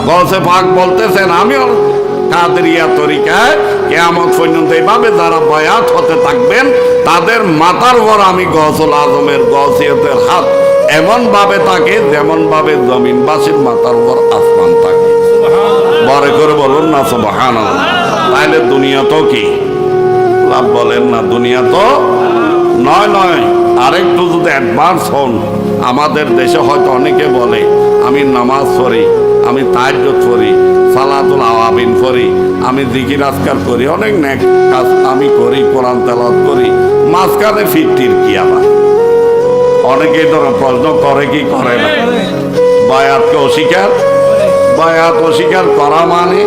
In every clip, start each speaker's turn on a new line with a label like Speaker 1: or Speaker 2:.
Speaker 1: গৌসে পাক বলতেছেন আমিও কাদেরিয়া তরিকায় কিয়ামত পর্যন্ত এইভাবে যারা বয়াত হতে থাকবেন তাদের মাথার উপর আমি গৌসুল আজমের গৌসিয়তের হাত এমন ভাবে থাকে যেমন ভাবে জমিনবাসীর মাথার উপর আসমান থাকে। বড় করে বলুন না সুবহানাল্লাহ। তাইলে দুনিয়া তো কি লাভ বলেন না, দুনিয়া তো নয়। আরেকটু যদি অ্যাডভান্স হন, আমাদের দেশে হয়তো অনেকে বলে আমি নামাজ পড়ি, আমি তাহাজ্জুদ পড়ি, সালাতুল আওয়াবিন পড়ি, আমি জিকির আজকার করি, অনেক নেক কাজ আমি করি, কোরআন তেলাওয়াত করি, মাঝখানে ফিরতির কি আবার? অনেকেই ধরো প্রশ্ন করে কি করে না? বায়াতকে অস্বীকার, বায়াত অস্বীকার করা মানে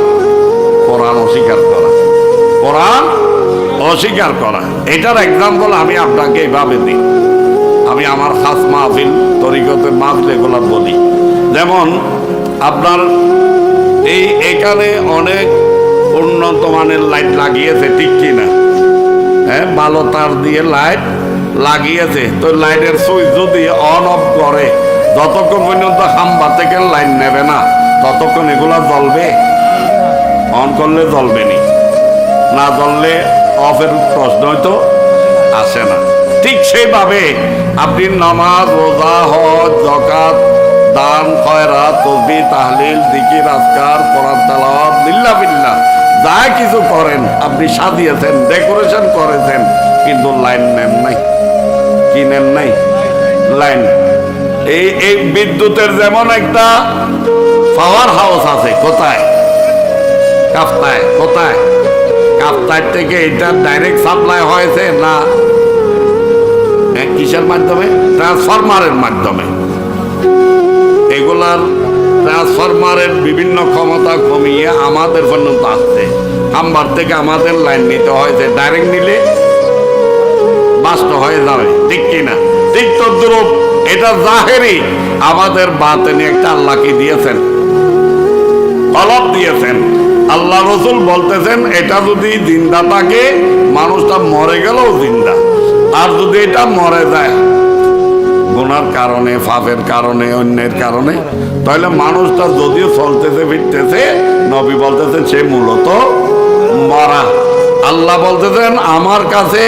Speaker 1: কোরআন অস্বীকার করা, কোরআন অস্বীকার করা। এটার এক্সাম্পল আমি আপনাকে এইভাবে দিই। আমি আমার খাস মাহফিল তরিকতের মাহফিল এগুলো বলি। যেমন আপনার এখানে অনেক উন্নত মানের লাইট লাগিয়েছে, ঠিক কিনা? হ্যাঁ, ভালো তার দিয়ে লাইট লাগিয়েছে। তো লাইটের সুইচ যদি অন অফ করে, যতক্ষণ পর্যন্ত খাম্বা থেকে লাইন নেবে না ততক্ষণ এগুলা জ্বলবে? অন করলে জ্বলবে না, জ্বললে অফের প্রশ্নই তো আসে না। ঠিক সেইভাবে আপনি নামাজ, রোজা, হজ, যাকাত, দান, খয়রাত, তাসবিহ, তাহলিল, জিকির, আজকার, কোরআন তেলাওয়াত, বিল্লাহ যা কিছু করেন, আপনি সাজিয়েছেন, ডেকোরেশন করেছেন, কিন্তু লাইন নেন নাই। কি নেন নাই? লাইন। এই বিদ্যুতের যেমন একটা পাওয়ার হাউস আছে, কোথায়? কাপ্তায়। কোথায়? কাপ্তায় থেকে এটা ডাইরেক্ট সাপ্লাই হয়েছে না কিসের মাধ্যমে? ট্রান্সফরমারের মাধ্যমে। এগুলার ট্রান্সফরমারের বিভিন্ন ক্ষমতা কমিয়ে আমাদের পর্যন্ত আসছে। খাম্বার থেকে আমাদের লাইন নিতে হয়েছে, ডাইরেক্ট নিলে বাস্ট হয়ে যাবে, ঠিক কিনা? ঠিক তদ্রূপ এটা জাহেরি, আমাদের বাতেনে একটা আল্লাহকে দিয়েছেন, কলব দিয়েছেন। আল্লাহ রসুল বলতেছেন এটা যদি জিন্দা থাকে, মানুষটা মরে গেলেও জিন্দা। আর যদি এটা মরে যায় গুনার কারণে, পাপের কারণে, অন্যের কারণে, তাহলে মানুষটা যদিও চলতেছে ফিরতেছে, নবী বলতেছেন সে মূলত মরা। আল্লাহ বলতেছেন আমার কাছে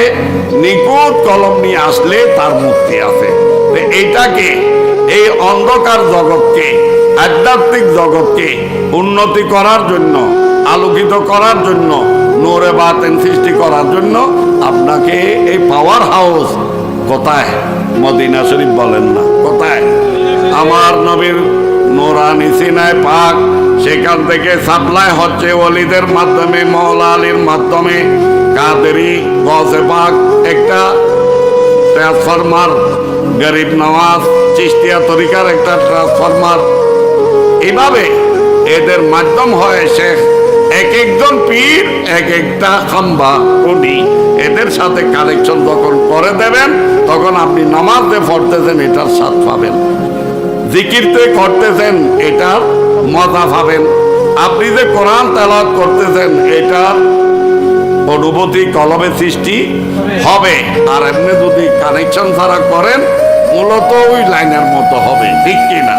Speaker 1: নিখুঁত কলম নিয়ে আসলে তার মুক্তি আছে। এইটাকে, এই অন্ধকার জগৎকে, আধ্যাত্মিক জগৎকে উন্নতি করার জন্য, আলোকিত করার জন্য, নূরে বাতিন সৃষ্টি করার জন্য আপনাকে এই পাওয়ার হাউস কোথায়? মদিনা শরীফ বলেন না, কোথায়? আমার নবীর নূরানি সিনায় পাক, সেখান থেকে সাপ্লাই হচ্ছে ওলিদের মাধ্যমে, মওলা আলীর মাধ্যমে, কাদেরি, গৌসে পাক একটা ট্রান্সফরমার, গরিব নওয়াজ, চিশতিয়া তরিকার একটা ট্রান্সফরমার। এইভাবে এদের মাধ্যম হয় শেখ এক একজন পীর এক একটা খাম্বা উনি এদের সাথে কানেকশন যখন করে দেবেন, তখন আপনি নামাজে পড়তেছেন এটার স্বাদ পাবেন, জিকিরতে করতেছেন এটার মজা পাবেন, আপনি যে কোরআন তেলাওয়াত করতেছেন এটার অনুভূতি কলবে সৃষ্টি হবে। আর এমনি যদি কানেকশন ছাড়া করেন, মূলত ওই লাইনের মতো হবে, ঠিক কিনা?